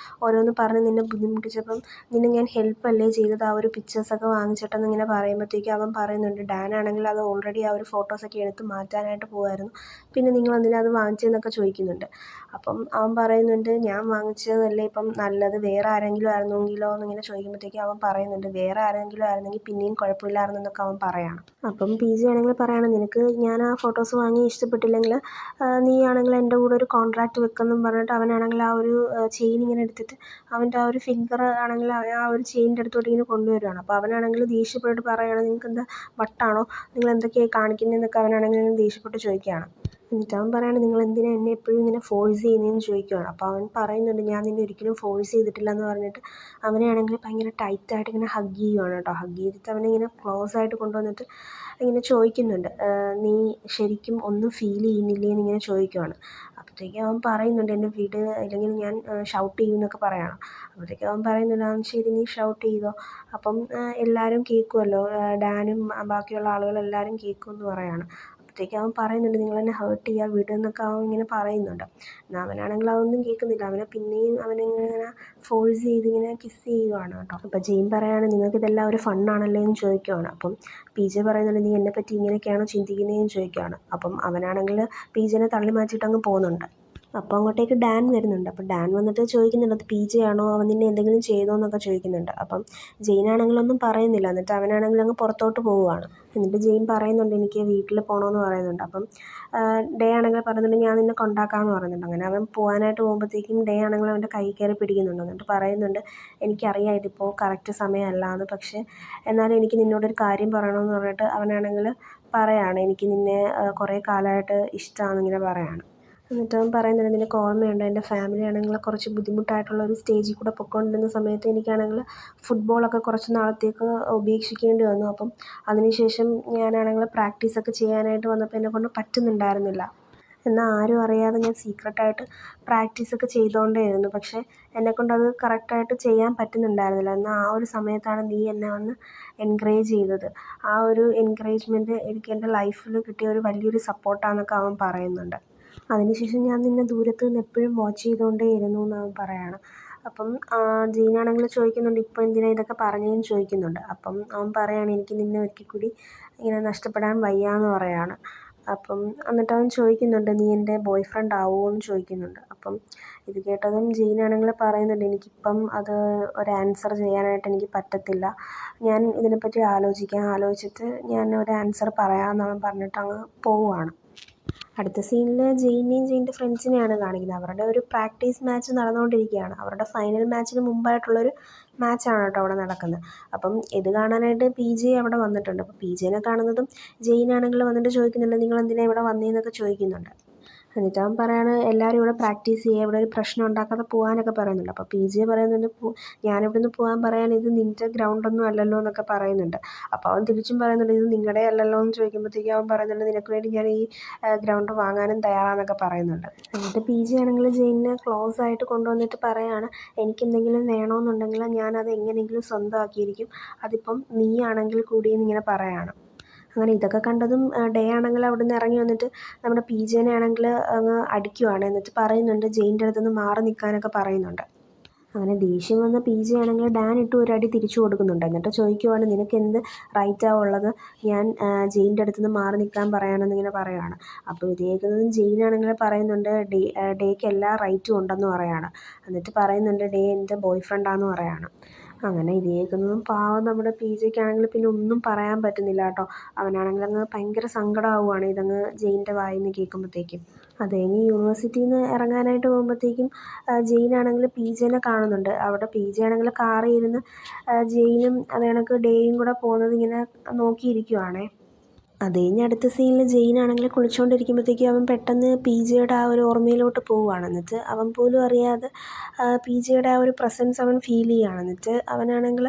ഓരോന്ന് പറഞ്ഞ് നിന്നെ ബുദ്ധിമുട്ടിച്ചപ്പം നിന്നെ ഞാൻ ഹെൽപ്പല്ലേ ചെയ്തത് ആ ഒരു പിക്ചേഴ്സൊക്കെ വാങ്ങിച്ചിട്ടെന്ന് ഇങ്ങനെ പറയുമ്പോഴത്തേക്കും അവൻ പറയുന്നുണ്ട് ഡാനാണെങ്കിൽ അത് ഓൾറെഡി ആ ഒരു ഫോട്ടോസൊക്കെ എടുത്ത് മാറ്റാനായിട്ട് പോകുമായിരുന്നു, പിന്നെ നിങ്ങളെന്തിനാ അത് വാങ്ങിച്ചതെന്നൊക്കെ ചോദിക്കുന്നുണ്ട്. അപ്പം അവൻ പറയുന്നുണ്ട് ഞാൻ വാങ്ങിച്ചതല്ലേ ഇപ്പം നല്ലത്, വേറെ ആരെങ്കിലും ആയിരുന്നെങ്കിലോ എന്നിങ്ങനെ ചോദിക്കുമ്പോഴത്തേക്കും അവൻ പറയുന്നുണ്ട് വേറെ ആരെങ്കിലും ആയിരുന്നെങ്കിൽ പിന്നെയും കുഴപ്പമില്ലായിരുന്നെന്നൊക്കെ അവൻ പറയുകയാണ്. അപ്പം PJ ആണെങ്കിൽ പറയുകയാണ് നിനക്ക് ഞാൻ ആ ഫോട്ടോസ് വാങ്ങി ഇഷ്ടപ്പെട്ടില്ലെങ്കിൽ നീ ആണെങ്കിൽ എൻ്റെ കൂടെ ഒരു കോൺട്രാക്റ്റ് വെക്കെന്നും പറഞ്ഞിട്ട് അവനാണെങ്കിൽ ആ ഒരു ചെയിൻ ഇങ്ങനെ എടുത്തിട്ട് അവൻ്റെ ആ ഒരു ഫിംഗർ ആണെങ്കിൽ ആ ഒരു ചെയിനിൻ്റെ അടുത്തോട്ട് ഇങ്ങനെ കൊണ്ടുവരികയാണ്. അപ്പോൾ അവനാണെങ്കിൽ ദേഷ്യപ്പെട്ട് പറയുകയാണ് നിങ്ങൾക്ക് എന്താ വട്ടാണോ, നിങ്ങൾ എന്തൊക്കെയായി കാണിക്കുന്നതെന്നൊക്കെ അവനാണെങ്കിൽ ദേഷ്യപ്പെട്ട് ചോദിക്കുകയാണ്. എന്നിട്ട് അവൻ പറയുകയാണ് നിങ്ങൾ എന്തിനാ എന്നെ എപ്പോഴും ഇങ്ങനെ ഫോഴ്സ് ചെയ്യുന്നതെന്ന് ചോദിക്കുകയാണ്. അപ്പോൾ അവൻ പറയുന്നുണ്ട് ഞാൻ നിന്നെ ഒരിക്കലും ഫോഴ്സ് ചെയ്തിട്ടില്ല എന്ന് പറഞ്ഞിട്ട് അവനെയാണെങ്കിൽ ഭയങ്കര ടൈറ്റായിട്ട് ഇങ്ങനെ ഹഗ് ചെയ്യുവാണ് കേട്ടോ. ഹഗ് ചെയ്തിട്ട് അവനെ ഇങ്ങനെ ക്ലോസ് ആയിട്ട് കൊണ്ടുവന്നിട്ട് ഇങ്ങനെ ചോദിക്കുന്നുണ്ട് നീ ശരിക്കും ഒന്നും ഫീൽ ചെയ്യുന്നില്ലേ എന്നിങ്ങനെ ചോദിക്കുവാണ്. അപ്പോഴത്തേക്കും അവൻ പറയുന്നുണ്ട് എന്നെ വിട് അല്ലെങ്കിൽ ഞാൻ ഷൗട്ട് ചെയ്യും എന്നൊക്കെ പറയുകയാണ്. അപ്പോഴത്തേക്കും അവൻ പറയുന്നുണ്ട് ആ ശരി നീ ഷൗട്ട് ചെയ്തോ, അപ്പം എല്ലാവരും കേൾക്കുമല്ലോ, ഡാനും ബാക്കിയുള്ള ആളുകളെല്ലാവരും കേൾക്കുമെന്ന് പറയുകയാണ്. അപ്പോഴത്തേക്കും അവൻ പറയുന്നുണ്ട് നിങ്ങളെന്നെ ഹേർട്ട് ചെയ്യുക വിട് എന്നൊക്കെ അവൻ ഇങ്ങനെ പറയുന്നുണ്ട്. എന്നാൽ അവനാണെങ്കിൽ അതൊന്നും കേൾക്കുന്നില്ല. അവനെ പിന്നെയും അവനിങ്ങനെ ഫോഴ്സ് ചെയ്ത് ഇങ്ങനെ കിസ് ചെയ്യുവാണ് കേട്ടോ. അപ്പോൾ ജെയിൻ പറയുകയാണ് നിങ്ങൾക്കിതെല്ലാം ഒരു ഫണ്ണാണല്ലേ എന്ന് ചോദിക്കുവാണ്. അപ്പം PJ പറയുന്നുണ്ട് നീ എന്നെപ്പറ്റി ഇങ്ങനെയൊക്കെയാണോ ചിന്തിക്കുന്നതെന്ന് ചോദിക്കുകയാണ്. അപ്പം അവനാണെങ്കിൽ PJനെ തള്ളി മാറ്റിയിട്ട് അങ്ങ് പോകുന്നുണ്ട്. അപ്പോൾ അങ്ങോട്ടേക്ക് ഡാൻ വരുന്നുണ്ട്. അപ്പോൾ ഡാൻ വന്നിട്ട് ചോദിക്കുന്നുണ്ട് അത് PJ ആണോ, അവൻ നിന്നെ എന്തെങ്കിലും ചെയ്തോ എന്നൊക്കെ ചോദിക്കുന്നുണ്ട്. അപ്പം ജെയിനാണെങ്കിലൊന്നും പറയുന്നില്ല. എന്നിട്ട് അവനാണെങ്കിൽ അങ്ങ് പുറത്തോട്ട് പോവുകയാണ്. എന്നിട്ട് ജെയിൻ പറയുന്നുണ്ട് എനിക്ക് വീട്ടിൽ പോകണമെന്ന് പറയുന്നുണ്ട്. അപ്പം ഡേ ആണെങ്കിൽ പറയുന്നുണ്ട് ഞാൻ നിന്നെ കൊണ്ടാക്കാമെന്ന് പറയുന്നുണ്ട്. അങ്ങനെ അവൻ പോകാനായിട്ട് പോകുമ്പോഴത്തേക്കും ഡേ ആണെങ്കിൽ അവൻ്റെ കൈ കയറി പിടിക്കുന്നുണ്ട്. എന്നിട്ട് പറയുന്നുണ്ട് എനിക്കറിയാം ഇതിപ്പോൾ കറക്റ്റ് സമയമല്ല എന്ന്, പക്ഷേ എന്നാലും എനിക്ക് നിന്നോടൊരു കാര്യം പറയണമെന്ന് പറഞ്ഞിട്ട് അവനാണെങ്കിൽ പറയുകയാണ് എനിക്ക് നിന്നെ കുറേ കാലമായിട്ട് ഇഷ്ടമാണെന്നിങ്ങനെ പറയുകയാണ്. എന്നിട്ട് അവൻ പറയുന്നുണ്ട് നിനക്ക് ഓർമ്മയുണ്ടോ എൻ്റെ ഫാമിലി ആണെങ്കിൽ കുറച്ച് ബുദ്ധിമുട്ടായിട്ടുള്ള ഒരു സ്റ്റേജിൽ കൂടെ പൊയ്ക്കൊണ്ടിരുന്ന സമയത്ത് എനിക്കാണെങ്കിൽ ഫുട്ബോളൊക്കെ കുറച്ച് നാളത്തേക്ക് ഉപേക്ഷിക്കേണ്ടി വന്നു. അപ്പം അതിനുശേഷം ഞാനാണെങ്കിൽ പ്രാക്ടീസൊക്കെ ചെയ്യാനായിട്ട് വന്നപ്പോൾ എന്നെക്കൊണ്ട് പറ്റുന്നുണ്ടായിരുന്നില്ല. എന്നാൽ ആരും അറിയാതെ ഞാൻ സീക്രട്ടായിട്ട് പ്രാക്ടീസൊക്കെ ചെയ്തുകൊണ്ടേയിരുന്നു. പക്ഷേ എന്നെക്കൊണ്ടത് കറക്റ്റായിട്ട് ചെയ്യാൻ പറ്റുന്നുണ്ടായിരുന്നില്ല. എന്നാൽ ആ ഒരു സമയത്താണ് നീ എന്നെ വന്ന് എൻകറേജ് ചെയ്തത്. ആ ഒരു എൻകറേജ്മെൻറ്റ് എനിക്ക് എൻ്റെ ലൈഫിൽ കിട്ടിയ ഒരു വലിയൊരു സപ്പോർട്ടാണെന്നൊക്കെ അവൻ പറയുന്നുണ്ട്. അതിനുശേഷം ഞാൻ നിന്നെ ദൂരത്ത് നിന്ന് എപ്പോഴും വാച്ച് ചെയ്തുകൊണ്ടേയിരുന്നു എന്ന് അവൻ പറയുകയാണ്. അപ്പം ജെയിനാണെങ്കിൽ ചോദിക്കുന്നുണ്ട് ഇപ്പോൾ എന്തിനാണ് ഇതൊക്കെ പറഞ്ഞതെന്ന് ചോദിക്കുന്നുണ്ട്. അപ്പം അവൻ പറയുകയാണ് എനിക്ക് നിന്നെ ഒരിക്കൽ കൂടി ഇങ്ങനെ നഷ്ടപ്പെടാൻ വയ്യ എന്ന് പറയുകയാണ്. അപ്പം എന്നിട്ട് അവൻ ചോദിക്കുന്നുണ്ട് നീ എൻ്റെ ബോയ് ഫ്രണ്ട് ആവുമോ എന്ന് ചോദിക്കുന്നുണ്ട്. അപ്പം ഇത് കേട്ടതും ജെയിനാണെങ്കിൽ പറയുന്നുണ്ട് എനിക്കിപ്പം അത് ഒരു ആൻസർ ചെയ്യാനായിട്ട് എനിക്ക് പറ്റത്തില്ല, ഞാൻ ഇതിനെപ്പറ്റി ആലോചിച്ചിട്ട് ഞാൻ ഒരു ആൻസർ പറയാമെന്ന് അവൻ പറഞ്ഞിട്ട് അങ്ങ് പോവുകയാണ്. അടുത്ത സീനിൽ ജെയിനെയും ജെയിൻ്റെ ഫ്രണ്ട്സിനെയാണ് കാണിക്കുന്നത്. അവരുടെ ഒരു പ്രാക്ടീസ് മാച്ച് നടന്നുകൊണ്ടിരിക്കുകയാണ്. അവരുടെ ഫൈനൽ മാച്ചിന് മുമ്പായിട്ടുള്ളൊരു മാച്ചാണ് കേട്ടോ അവിടെ നടക്കുന്നത്. അപ്പം ഇത് കാണാനായിട്ട് PJ അവിടെ വന്നിട്ടുണ്ട്. അപ്പോൾ PJനെ കാണുന്നതും ജെയിനാണെങ്കിൽ വന്നിട്ട് ചോദിക്കുന്നുണ്ട്, നിങ്ങൾ എന്തിനാണ് ഇവിടെ വന്നതെന്നൊക്കെ ചോദിക്കുന്നുണ്ട്. എന്നിട്ട് അവൻ പറയാണ്, എല്ലാവരും ഇവിടെ പ്രാക്ടീസ് ചെയ്യുക, ഇവിടെ ഒരു പ്രശ്നം ഉണ്ടാക്കാതെ പോകാനൊക്കെ പറയുന്നുണ്ട്. അപ്പോൾ PJ പറയുന്നുണ്ട്, ഞാനിവിടുന്ന് പോകാൻ പറയാൻ ഇത് നിൻ്റെ ഗ്രൗണ്ടൊന്നും അല്ലല്ലോ എന്നൊക്കെ പറയുന്നുണ്ട്. അപ്പോൾ അവൻ തിരിച്ചും പറയുന്നുണ്ട്, ഇത് നിങ്ങളുടെ അല്ലല്ലോ എന്ന് ചോദിക്കുമ്പോഴത്തേക്കും അവൻ പറയുന്നുണ്ട്, നിനക്ക് വേണ്ടി ഞാൻ ഈ ഗ്രൗണ്ട് വാങ്ങാനും തയ്യാറാണെന്നൊക്കെ പറയുന്നുണ്ട്. എന്നിട്ട് PJ ആണെങ്കിൽ ജെയിനിനെ ക്ലോസ് ആയിട്ട് കൊണ്ടുവന്നിട്ട് പറയാണ്, എനിക്കെന്തെങ്കിലും വേണമെന്നുണ്ടെങ്കിൽ ഞാനത് എങ്ങനെയെങ്കിലും സ്വന്തമാക്കിയിരിക്കും, അതിപ്പം നീ ആണെങ്കിൽ കൂടിയെന്ന് ഇങ്ങനെ പറയാണ്. അങ്ങനെ ഇതൊക്കെ കണ്ടതും ഡേ ആണെങ്കിൽ അവിടെ നിന്ന് ഇറങ്ങി വന്നിട്ട് നമ്മുടെ PJനെ ആണെങ്കിൽ അങ്ങ് അടിക്കുവാണ്. എന്നിട്ട് പറയുന്നുണ്ട് ജെയിൻ്റെ അടുത്തുനിന്ന് മാറി നിൽക്കാനൊക്കെ പറയുന്നുണ്ട്. അങ്ങനെ ദേഷ്യം വന്ന PJ ആണെങ്കിൽ ഡാൻ ഇട്ട് ഒരു അടി തിരിച്ചു കൊടുക്കുന്നുണ്ട്. എന്നിട്ട് ചോദിക്കുവാണ്, നിനക്ക് എന്ത് റൈറ്റാണ് ഉള്ളത് ഞാൻ ജെയിൻ്റെ അടുത്തുനിന്ന് മാറി നിൽക്കാൻ പറയാനെന്നിങ്ങനെ പറയുകയാണ്. അപ്പോൾ ഇത് കേൾക്കുന്നതും ജെയിനാണെങ്കിൽ പറയുന്നുണ്ട്, ഡേക്ക് എല്ലാ റൈറ്റും ഉണ്ടെന്ന് പറയാണ്. എന്നിട്ട് പറയുന്നുണ്ട്, ഡേ എൻ്റെ ബോയ് ഫ്രണ്ടാന്ന് പറയാണ്. അങ്ങനെ ഇത് കേൾക്കുന്നതും പാവം നമ്മുടെ PJക്കാണെങ്കിൽ പിന്നെ ഒന്നും പറയാൻ പറ്റുന്നില്ല കേട്ടോ. അവനാണെങ്കിൽ അങ്ങ് ഭയങ്കര സങ്കടമാവുകയാണ് ഇതങ്ങ് ജെയിൻ്റെ വായിൽ നിന്ന് കേൾക്കുമ്പോഴത്തേക്കും. അത് കഴിഞ്ഞ് യൂണിവേഴ്സിറ്റിയിൽ നിന്ന് ഇറങ്ങാനായിട്ട് പോകുമ്പോഴത്തേക്കും ജെയിനാണെങ്കിൽ PJനെ കാണുന്നുണ്ട്. അവിടെ PJ ആണെങ്കിൽ കാറിൽ ഇരുന്ന് ജെയിനും അത് കണക്ക് ഡേയും കൂടെ പോകുന്നത് ഇങ്ങനെ നോക്കിയിരിക്കുവാണേ. അത് കഴിഞ്ഞ് അടുത്ത സീനിൽ ജെയിനാണെങ്കിൽ കുളിച്ചുകൊണ്ടിരിക്കുമ്പോഴത്തേക്കും അവൻ പെട്ടെന്ന് PJയുടെ ആ ഒരു ഓർമ്മയിലോട്ട് പോവുകയാണ്. എന്നിട്ട് അവൻ പോലും അറിയാതെ PJയുടെ ആ ഒരു പ്രസൻസ് അവൻ ഫീൽ ചെയ്യുകയാണ്. എന്നിട്ട് അവനാണെങ്കിൽ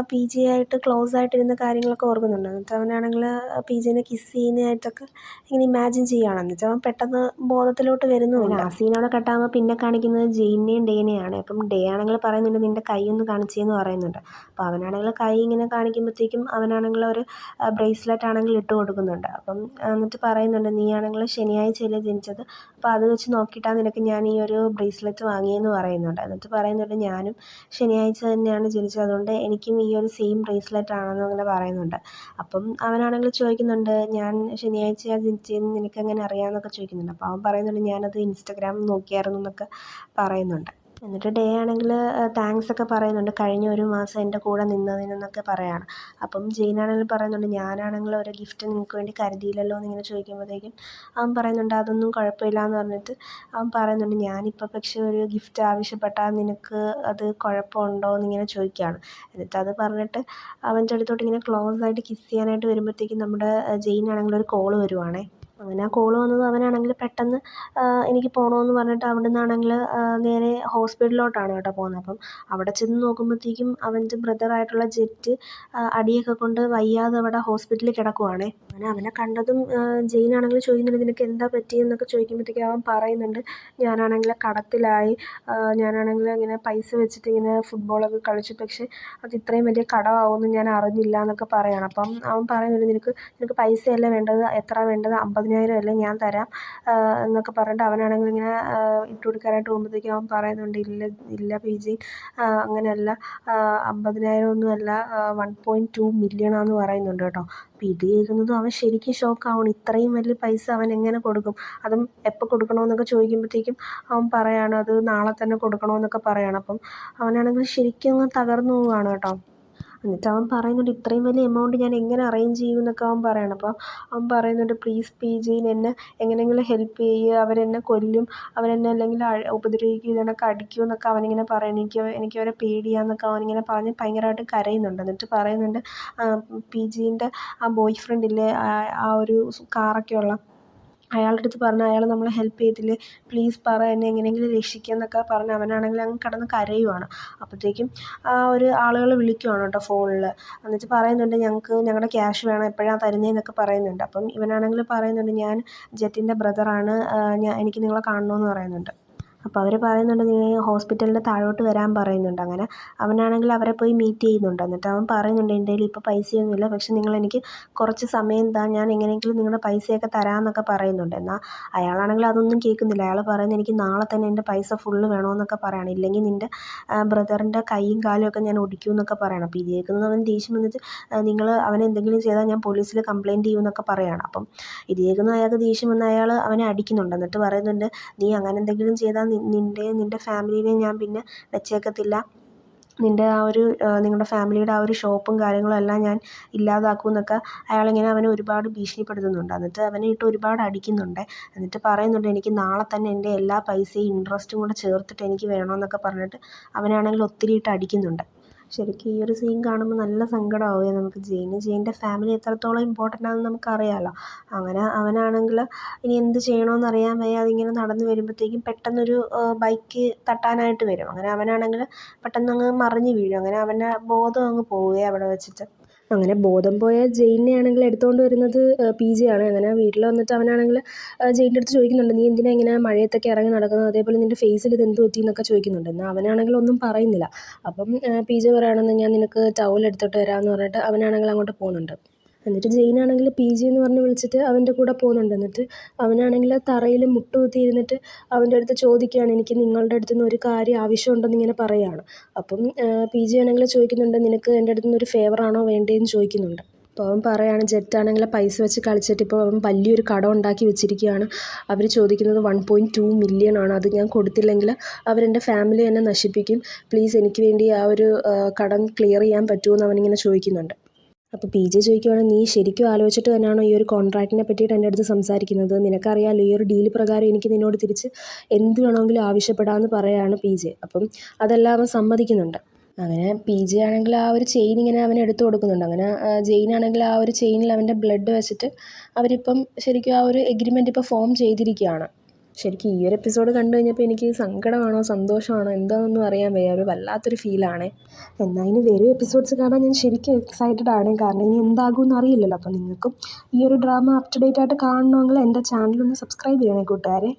PJ ആയിട്ട് ക്ലോസ് ആയിട്ടിരുന്ന കാര്യങ്ങളൊക്കെ ഓർക്കുന്നുണ്ട്. എന്നിട്ട് അവനാണെങ്കിൽ PJനെ കിസ് ചെയ്യുന്നതായിട്ടൊക്കെ ഇങ്ങനെ ഇമാജിൻ ചെയ്യുകയാണ്. എന്നിട്ട് അവൻ പെട്ടെന്ന് ബോധത്തിലോട്ട് വരുന്നുമില്ല. ആ സീനവിടെ കട്ടാകുമ്പോൾ പിന്നെ കാണിക്കുന്നത് ജെയിനെയും ഡേനെയാണ്. അപ്പം ഡേ ആണെങ്കിൽ പറയുന്നുണ്ട്, നിൻ്റെ കൈ ഒന്ന് കാണിച്ചേന്ന് പറയുന്നുണ്ട്. അപ്പോൾ അവനാണെങ്കിൽ കൈ ഇങ്ങനെ കാണിക്കുമ്പോഴത്തേക്കും അവനാണെങ്കിൽ ഒരു ബ്രേസ്ലെറ്റ് ആണെങ്കിൽ ഇട്ട് കൊടുക്കുന്നുണ്ട്. അപ്പം എന്നിട്ട് പറയുന്നുണ്ട്, നീയാണെങ്കിൽ ശനിയാഴ്ചയല്ലേ ജനിച്ചത്, അപ്പോൾ അത് വെച്ച് നോക്കിയിട്ടാണ് നിനക്ക് ഞാൻ ഈ ഒരു ബ്രേസ്ലെറ്റ് വാങ്ങിയെന്ന് പറയുന്നുണ്ട്. എന്നിട്ട് പറയുന്നുണ്ട്, ഞാനും ശനിയാഴ്ച തന്നെയാണ് ജനിച്ചത്, അതുകൊണ്ട് എനിക്കും ഈ ഒരു സെയിം ബ്രേസ്ലെറ്റ് ആണെന്ന് അങ്ങനെ പറയുന്നുണ്ട്. അപ്പം അവനാണെങ്കിൽ ചോദിക്കുന്നുണ്ട്, ഞാൻ ശനിയാഴ്ചയാണ് ജനിച്ചതെന്ന് നിനക്കെങ്ങനെ അറിയാമെന്നൊക്കെ ചോദിക്കുന്നുണ്ട്. അപ്പോൾ അവൻ പറയുന്നുണ്ട്, ഞാനത് ഇൻസ്റ്റഗ്രാമിൽ നോക്കിയായിരുന്നു എന്നൊക്കെ പറയുന്നുണ്ട്. എന്നിട്ട് ഡേ ആണെങ്കിൽ താങ്ക്സ് ഒക്കെ പറയുന്നുണ്ട്, കഴിഞ്ഞ ഒരു മാസം എൻ്റെ കൂടെ നിന്നതിനെന്നൊക്കെ പറയാണ്. അപ്പം ജെയിനാണെങ്കിൽ പറയുന്നുണ്ട്, ഞാനാണെങ്കിൽ ഒരു ഗിഫ്റ്റ് നിങ്ങൾക്ക് വേണ്ടി കരുതിയില്ലല്ലോ എന്നിങ്ങനെ ചോദിക്കുമ്പോഴത്തേക്കും അവൻ പറയുന്നുണ്ട്, അതൊന്നും കുഴപ്പമില്ല എന്ന് പറഞ്ഞിട്ട് അവൻ പറയുന്നുണ്ട്, ഞാനിപ്പോൾ പക്ഷേ ഒരു ഗിഫ്റ്റ് ആവശ്യപ്പെട്ടാൽ നിനക്ക് അത് കുഴപ്പമുണ്ടോ എന്നിങ്ങനെ ചോദിക്കുകയാണ്. എന്നിട്ട് അത് പറഞ്ഞിട്ട് അവൻ്റെ അടുത്തോട്ട് ഇങ്ങനെ ക്ലോസ് ആയിട്ട് കിസ് ചെയ്യാനായിട്ട് വരുമ്പോഴത്തേക്കും നമ്മുടെ ജെയിനാണെങ്കിൽ ഒരു കോള് വരുവാണേ. അങ്ങനെ ആ കോള് വന്നത് അവനാണെങ്കിൽ പെട്ടെന്ന് എനിക്ക് പോകണമെന്ന് പറഞ്ഞിട്ട് അവിടെ നിന്നാണെങ്കിൽ നേരെ ഹോസ്പിറ്റലിലോട്ടാണ് കേട്ടോ പോകുന്നത്. അപ്പം അവിടെ ചെന്ന് നോക്കുമ്പോഴത്തേക്കും അവൻ്റെ ബ്രദറായിട്ടുള്ള ജെറ്റ് അടിയൊക്കെ കൊണ്ട് വയ്യാതെ അവിടെ ഹോസ്പിറ്റലിൽ കിടക്കുവാണേ. അങ്ങനെ അവനെ കണ്ടതും ജെയിനാണെങ്കിൽ ചോദിക്കുന്നുണ്ട്, നിനക്ക് എന്താ പറ്റിയെന്നൊക്കെ ചോദിക്കുമ്പോഴത്തേക്കും അവൻ പറയുന്നുണ്ട്, ഞാനാണെങ്കിൽ കടത്തിലായി, ഞാനാണെങ്കിൽ ഇങ്ങനെ പൈസ വെച്ചിട്ട് ഇങ്ങനെ ഫുട്ബോളൊക്കെ കളിച്ചു, പക്ഷേ അത് ഇത്രയും വലിയ കടമാവുമെന്ന് ഞാൻ അറിഞ്ഞില്ല എന്നൊക്കെ പറയുകയാണ്. അപ്പം അവൻ പറയുന്നുണ്ട്, നിനക്ക് പൈസയല്ല വേണ്ടത്, എത്ര വേണ്ടത്, 50,000 അല്ലേ ഞാൻ തരാം എന്നൊക്കെ പറഞ്ഞിട്ട് അവനാണെങ്കിൽ ഇങ്ങനെ ഇട്ട് കൊടുക്കാനായിട്ട് പോകുമ്പോഴത്തേക്കും അവൻ പറയുന്നുണ്ട്, ഇല്ല PJ അങ്ങനെയല്ല, 50,000 ഒന്നുമല്ല, 1.2 മില്യണാന്ന് പറയുന്നുണ്ട് കേട്ടോ. അപ്പോൾ ഇത് കേൾക്കുന്നതും അവൻ ശരിക്കും ഷോക്കാവണം. ഇത്രയും വലിയ പൈസ അവൻ എങ്ങനെ കൊടുക്കും, അതും എപ്പോൾ കൊടുക്കണമെന്നൊക്കെ ചോദിക്കുമ്പോഴത്തേക്കും അവൻ പറയാണ്, അത് നാളെ തന്നെ കൊടുക്കണമെന്നൊക്കെ പറയാണ്. അപ്പം അവനാണെങ്കിൽ ശരിക്കും അങ്ങ് തകർന്നു പോവുകയാണ് കേട്ടോ. എന്നിട്ട് അവൻ പറയുന്നുണ്ട്, ഇത്രയും വലിയ എമൗണ്ട് ഞാൻ എങ്ങനെ അറേഞ്ച് ചെയ്യും എന്നൊക്കെ അവൻ പറയണം. അപ്പോൾ അവൻ പറയുന്നുണ്ട്, പ്ലീസ് PJ എന്നെ എങ്ങനെയെങ്കിലും ഹെൽപ്പ് ചെയ്യുക, അവരെന്നെ കൊല്ലും, അവരെന്നെ അല്ലെങ്കിൽ ഉപദ്രവിക്കും, ഇതിനൊക്കെ അടിക്കും എന്നൊക്കെ അവനിങ്ങനെ പറയണം, എനിക്കവരെ പേടിയാന്നൊക്കെ അവനിങ്ങനെ പറഞ്ഞ് ഭയങ്കരമായിട്ട് കരയുന്നുണ്ട്. എന്നിട്ട് പറയുന്നുണ്ട്, PJൻ്റെ ആ ബോയ് ഫ്രണ്ട് ഇല്ലേ, ആ ഒരു കാറൊക്കെ ഉള്ള അയാളുടെ അടുത്ത് പറഞ്ഞ് അയാൾ നമ്മളെ ഹെൽപ്പ് ചെയ്തില്ലേ, പ്ലീസ് പറ, എന്നെ എങ്ങനെയെങ്കിലും രക്ഷിക്കുക എന്നൊക്കെ പറഞ്ഞ് അവനാണെങ്കിൽ അങ്ങ് കിടന്ന് കരയുവാണ്. അപ്പോഴത്തേക്കും ആ ഒരു ആളുകൾ വിളിക്കുവാണ് കേട്ടോ ഫോണിൽ. എന്നിട്ട് പറയുന്നുണ്ട്, ഞങ്ങളുടെ ക്യാഷ് വേണം, എപ്പോഴാണ് തരുന്നതെന്നൊക്കെ പറയുന്നുണ്ട്. അപ്പം ഇവനാണെങ്കിൽ പറയുന്നുണ്ട്, ഞാൻ ജെറ്റിൻ്റെ ബ്രദറാണ്, എനിക്ക് നിങ്ങളെ കാണണമെന്ന് പറയുന്നുണ്ട്. അപ്പോൾ അവർ പറയുന്നുണ്ട്, നീ ഹോസ്പിറ്റലിൻ്റെ താഴോട്ട് വരാൻ പറയുന്നുണ്ട്. അങ്ങനെ അവനാണെങ്കിൽ അവരെ പോയി മീറ്റ് ചെയ്യുന്നുണ്ട്. എന്നിട്ട് അവൻ പറയുന്നുണ്ട്, എൻ്റെ കയ്യിൽ ഇപ്പോൾ പൈസയൊന്നുമില്ല, പക്ഷെ നിങ്ങളെനിക്ക് കുറച്ച് സമയം താ, ഞാൻ എങ്ങനെയെങ്കിലും നിങ്ങളുടെ പൈസയൊക്കെ തരാമെന്നൊക്കെ പറയുന്നുണ്ട്. എന്നാൽ അയാളാണെങ്കിൽ അതൊന്നും കേൾക്കുന്നില്ല. അയാൾ പറയുന്നത്, എനിക്ക് നാളെ തന്നെ എൻ്റെ പൈസ ഫുള്ള് വേണമെന്നൊക്കെ പറയണം, ഇല്ലെങ്കിൽ നിൻ്റെ ബ്രദറിൻ്റെ കൈയും കാലും ഒക്കെ ഞാൻ ഒടിക്കും എന്നൊക്കെ പറയണം. അപ്പോൾ ഇത് കേൾക്കുന്നത് അവൻ ദേഷ്യം വന്നിട്ട്, നിങ്ങൾ അവനെ എന്തെങ്കിലും ചെയ്താൽ ഞാൻ പോലീസിൽ കംപ്ലയിൻറ്റ് ചെയ്യുമെന്നൊക്കെ പറയുകയാണ്. അപ്പം ഇത് കേൾക്കുന്ന അയാൾക്ക് ദേഷ്യം വന്ന് അയാൾ അവനെ അടിക്കുന്നുണ്ട്. എന്നിട്ട് പറയുന്നുണ്ട്, നീ അങ്ങനെ എന്തെങ്കിലും ചെയ്താൽ നിൻ്റെ ഫാമിലിനെ ഞാൻ പിന്നെ വെച്ചേക്കത്തില്ല, നിൻ്റെ ആ ഒരു നിങ്ങളുടെ ഫാമിലിയുടെ ആ ഒരു ഷോപ്പും കാര്യങ്ങളും എല്ലാം ഞാൻ ഇല്ലാതാക്കും എന്നൊക്കെ അയാളിങ്ങനെ അവനെ ഒരുപാട് ഭീഷണിപ്പെടുത്തുന്നുണ്ട്. എന്നിട്ട് അവനെ ഇട്ട് ഒരുപാട് അടിക്കുന്നുണ്ട്. എന്നിട്ട് പറയുന്നുണ്ട് എനിക്ക് നാളെ തന്നെ എൻ്റെ എല്ലാ പൈസയും ഇൻട്രസ്റ്റും കൂടെ ചേർത്തിട്ട് എനിക്ക് വേണമെന്നൊക്കെ പറഞ്ഞിട്ട് അവനാണെങ്കിൽ ഒത്തിരി ഇട്ട് അടിക്കുന്നുണ്ട്. ശരിക്കും ഈ ഒരു സീൻ കാണുമ്പോൾ നല്ല സങ്കടമാവുകയെ നമുക്ക്. ജെയിൻ്റെ ഫാമിലി എത്രത്തോളം ഇമ്പോർട്ടൻ്റ് ആണെന്ന് നമുക്കറിയാമല്ലോ. അങ്ങനെ അവനാണെങ്കിൽ ഇനി എന്ത് ചെയ്യണമെന്ന് അറിയാൻ വയ്യ. അതിങ്ങനെ നടന്നു വരുമ്പോഴത്തേക്കും പെട്ടെന്നൊരു ബൈക്ക് തട്ടാനായിട്ട് വരും. അങ്ങനെ അവനാണെങ്കിൽ പെട്ടെന്നങ്ങ് മറിഞ്ഞ് വീഴും. അങ്ങനെ അവൻ്റെ ബോധം അങ്ങ് പോവുകയാണ് അവിടെ വെച്ചിട്ട്. അങ്ങനെ ബോധം പോയ ജെയിനെ ആണെങ്കിൽ എടുത്തുകൊണ്ട് വരുന്നത് PJ ആണ്. അങ്ങനെ വീട്ടിൽ വന്നിട്ട് അവനാണെങ്കിൽ ജെയിൻ്റെ അടുത്ത് ചോദിക്കുന്നുണ്ട്, നീ എന്തിനാ ഇങ്ങനെ മഴയത്തൊക്കെ ഇറങ്ങി നടക്കുന്നത്, അതേപോലെ നിൻ്റെ ഫേസിൽ ഇത് എന്ത് പറ്റി എന്നൊക്കെ ചോദിക്കുന്നുണ്ട്. എന്നാൽ അവനാണെങ്കിൽ ഒന്നും പറയുന്നില്ല. അപ്പം PJ പറയുകയാണെന്ന് ഞാൻ നിനക്ക് ടവൽ എടുത്തിട്ട് വരാമെന്ന് പറഞ്ഞിട്ട് അവനാണെങ്കിൽ അങ്ങോട്ട് പോകുന്നുണ്ട്. എന്നിട്ട് ജെയിനാണെങ്കിൽ PJ എന്ന് പറഞ്ഞ് വിളിച്ചിട്ട് അവൻ്റെ കൂടെ പോകുന്നുണ്ട്. എന്നിട്ട് അവനാണെങ്കിൽ തറയിൽ മുട്ടുകുത്തി ഇരുന്നിട്ട് അവൻ്റെ അടുത്ത് ചോദിക്കുകയാണ്, എനിക്ക് നിങ്ങളുടെ അടുത്ത് നിന്ന് ഒരു കാര്യം ആവശ്യമുണ്ടെന്ന് ഇങ്ങനെ പറയുകയാണ്. അപ്പം PJ ആണെങ്കിൽ ചോദിക്കുന്നുണ്ട്, നിനക്ക് എൻ്റെ അടുത്ത് നിന്ന് ഒരു ഫേവറാണോ വേണ്ടതെന്ന് ചോദിക്കുന്നുണ്ട്. അപ്പോൾ അവൻ പറയുകയാണ്, ജെറ്റാണെങ്കിൽ പൈസ വെച്ച് കളിച്ചിട്ട് ഇപ്പോൾ അവൻ വലിയൊരു കടം ഉണ്ടാക്കി വെച്ചിരിക്കുകയാണ്. അവർ ചോദിക്കുന്നത് 1.2 മില്യൺ ആണ്. അത് ഞാൻ കൊടുത്തില്ലെങ്കിൽ അവരെൻ്റെ ഫാമിലി തന്നെ നശിപ്പിക്കും. പ്ലീസ് എനിക്ക് വേണ്ടി ആ ഒരു കടം ക്ലിയർ ചെയ്യാൻ പറ്റുമോ എന്ന് അവനിങ്ങനെ ചോദിക്കുന്നുണ്ട്. അപ്പോൾ PJ ചോദിക്കുകയാണ്, നീ ശരിക്കും ആലോചിച്ചിട്ട് തന്നെയാണോ ഈ ഒരു കോൺട്രാക്റ്റിനെ പറ്റിയിട്ട് എൻ്റെ അടുത്ത് സംസാരിക്കുന്നത്? നിനക്കറിയാമല്ലോ ഈ ഒരു ഡീൽ പ്രകാരം എനിക്ക് നിന്നോട് തിരിച്ച് എന്ത് വേണമെങ്കിലും ആവശ്യപ്പെടാമെന്ന് പറയുകയാണ് PJ. അപ്പം അതെല്ലാം അവൻ സമ്മതിക്കുന്നുണ്ട്. അങ്ങനെ PJ ആണെങ്കിൽ ആ ഒരു ചെയിൻ ഇങ്ങനെ അവന് എടുത്തു കൊടുക്കുന്നുണ്ട്. അങ്ങനെ ജെയിനാണെങ്കിൽ ആ ഒരു ചെയിനിൽ അവൻ്റെ ബ്ലഡ് വെച്ചിട്ട് അവരിപ്പം ശരിക്കും ആ ഒരു എഗ്രിമെൻ്റ് ഇപ്പോൾ ഫോം ചെയ്തിരിക്കുകയാണ്. ശരിക്കും ഈ ഒരു എപ്പിസോഡ് കണ്ടു കഴിഞ്ഞപ്പോൾ എനിക്ക് സങ്കടമാണോ സന്തോഷമാണോ എന്താണെന്നൊന്നും അറിയാൻ വയ്യ. ഒരു വല്ലാത്തൊരു ഫീലാണേ. എന്നാൽ ഇനി വരും എപ്പിസോഡ്സ് കാണാൻ ഞാൻ ശരിക്കും എക്സൈറ്റഡ് ആണ്. കാരണം ഇനി എന്താകുമെന്ന് അറിയില്ലല്ലോ. അപ്പോൾ നിങ്ങൾക്കും ഈ ഒരു ഡ്രാമ അപ് ടു ഡേറ്റ് ആയിട്ട് കാണണമെങ്കിൽ എൻ്റെ ചാനലൊന്ന് സബ്സ്ക്രൈബ് ചെയ്യണേ കൂട്ടുകാരെ.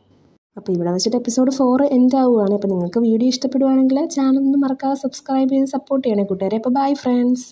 അപ്പോൾ ഇവിടെ വെച്ചിട്ട് എപ്പിസോഡ് 4 എൻഡ് ആവുകയാണ്. അപ്പോൾ നിങ്ങൾക്ക് വീഡിയോ ഇഷ്ടപ്പെടുവാണെങ്കിൽ ചാനലൊന്ന് മറക്കാതെ സബ്സ്ക്രൈബ് ചെയ്ത് സപ്പോർട്ട് ചെയ്യണേ കൂട്ടുകാരെ. അപ്പോൾ ബൈ ഫ്രണ്ട്സ്.